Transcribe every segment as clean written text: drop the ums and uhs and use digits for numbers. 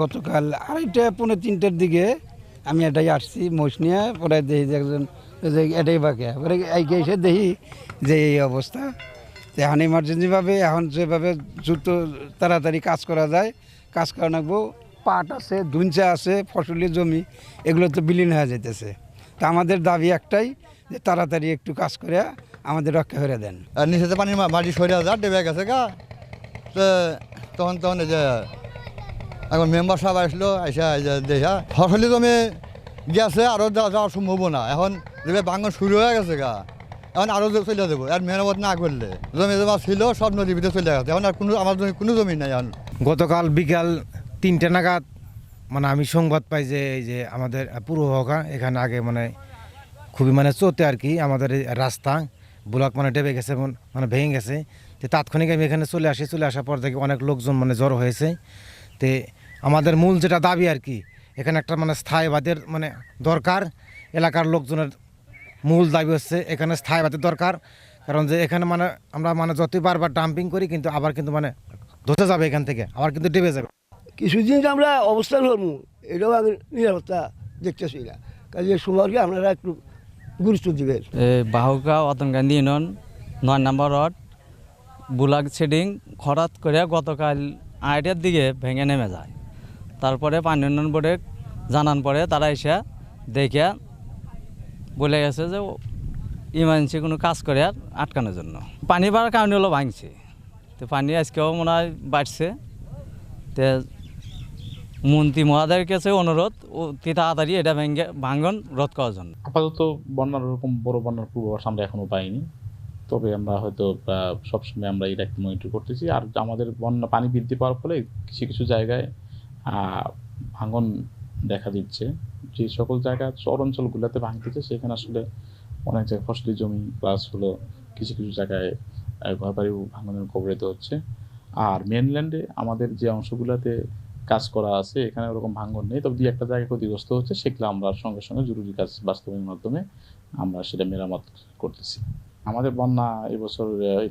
গতকাল 2:30-3টার দিকে আমি এটাই আসছি মোষ নিয়ে, পরে দেখি যে একজন এটাই বাকি পরে এসে দেখি যে এই অবস্থা। এখন ইমার্জেন্সিভাবে এখন যেভাবে দ্রুত তাড়াতাড়ি কাজ করা যায় কাজ করা লাগবো। পাট আছে, ধুনচা আছে, ফসলি জমি, এগুলো তো বিলীন হয়ে যেতেছে। তা আমাদের দাবি একটাই যে তাড়াতাড়ি একটু কাজ করে আমাদের রক্ষা করে দেন। আর নিচেতে পানি মাটি সরে হাজার ডেবে গেছে গা। তো তখন এই যে এখন মেম্বার সাহেব আসলো এসে দেখা ফসলি জমি গেছে, আরও যাওয়ার সম্ভাবনা। এখন যেভাবে ভাঙন শুরু হয়ে গেছে গা, এখন আরও চলে যাবো। আর মেরামত না করলে জমি জমা ছিল সব নদীর ভিতরে চলে গেছে। এখন আর আমার জমি কোনো জমি নাই। এখন গতকাল বিকাল 3টে নাগাদ আমি সংবাদ পাই যে এই যে আমাদের পূর্ব হকা এখানে আগে খুবই চোতে আর কি আমাদের রাস্তা ব্লক ডেবে গেছে, ভেঙে গেছে। তো তাৎক্ষণিক আমি এখানে চলে আসার পর দেখি অনেক লোকজন জড়ো হয়েছে। তো আমাদের মূল যেটা দাবি আর কি, এখানে একটা স্থায়ী বাঁধের দরকার। এলাকার লোকজনের মূল দাবি হচ্ছে এখানে স্থায়ী বাঁধের দরকার। কারণ যে এখানে আমরা যতই বারবার ডাম্পিং করি কিন্তু আবার কিন্তু ধসে যাবে, এখান থেকে আবার কিন্তু ডেবে যাবে। কিছুদিন আমরা অবস্থান করবো, এটাও আমি নিরাপত্তা দেখতেছি না। কাজে সময়কে আপনারা একটু গুরুত্ব দিবেন। বাহুকা অতনকান্দি ইউনিয়ন 9 নম্বর ওয়ার্ড বুলাক শেডিং হঠাৎ করে গতকাল 8টার দিকে ভেঙে নেমে যায়। তারপরে পানি উন্নয়ন বোর্ডে জানান পরে তারা এসে দেখে বলে গেছে যে ইমার্জেন্সি কোনো কাজ করে আর আটকানোর জন্য। পানি বাড়ার কারণে হলো ভাঙছে। তো পানি আজকেও মনে হয় বাড়ছে। তো মন্ত্রী মহোদয়ের কাছে অনুরোধ অতি তাড়াতাড়ি এটা ভাঙন রোধ করার জন্য। আপাতত বন্যার ওরকম বড় বন্যার পূর্বাভাস আমরা এখনও পাইনি, তবে আমরা হয়তো সবসময় আমরা এটা একটু মনিটর করতেছি। আর আমাদের বন্যা পানি বৃদ্ধি পাওয়ার ফলে কিছু কিছু জায়গায় ভাঙন দেখা দিচ্ছে। যে সকল জায়গা চরাঞ্চলগুলোতে ভাঙতেছে সেখানে আসলে অনেক জায়গায় ফসলি জমি প্লাস হলো কিছু কিছু জায়গায় ঘরবাড়িও ভাঙনের কবলিত হচ্ছে। আর মেনল্যান্ডে আমাদের যে অংশগুলোতে কাজ করা আছে এখানে ওরকম ভাঙন নেই, তবে 2-1টা জায়গায় ক্ষতিগ্রস্ত হচ্ছে। সেগুলো আমরা সঙ্গে সঙ্গে জরুরি কাজ বাস্তবায়নের মাধ্যমে আমরা সেটা মেরামত করতেছি। আমাদের বন্যা এবছর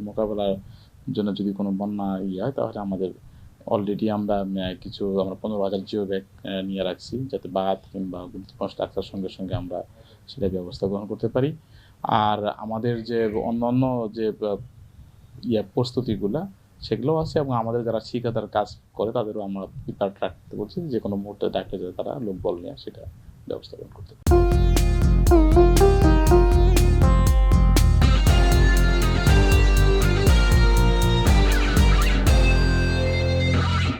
মোকাবেলার জন্য যদি কোনো বন্যা হয় তাহলে আমাদের অলরেডি আমরা 15,000 জিও ব্যাগ নিয়ে রাখছি, যাতে বাদ কিংবা গুরুত্বপূর্ণ ডাক্তার সঙ্গে সঙ্গে আমরা সেটা ব্যবস্থা গ্রহণ করতে পারি। আর আমাদের যে অন্যান্য যে প্রস্তুতিগুলা সেগুলোও আছে, এবং আমাদের যারা ঠিকাদার কাজ করে তাদেরও আমরা প্রিপেয়ার রাখতে বলছি যে কোনো মুহূর্তে ডাকলে যাতে তারা লোকবল নিয়ে সেটা ব্যবস্থাপন করতে পারে।